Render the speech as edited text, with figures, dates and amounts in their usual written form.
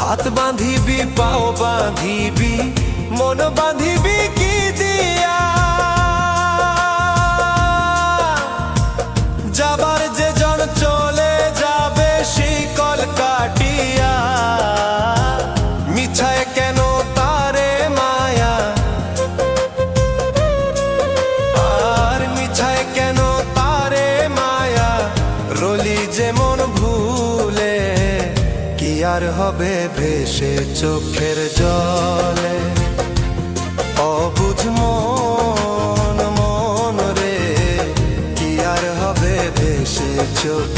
হাত বাঁধিবি পাও বাঁধিবি মন বাঁধিবি কি দিয়া, যাবার যে জন চলে যাবে শিকল কাটিয়া। মিছায় কেন তারে মায়া, আর মিছায় কেন তারে মায়া, রলি যেমন ভুলে কি আর হবে ভেসে চোখের জলে। অবুঝ মন মন রে কি আর হবে ভেসে চোখ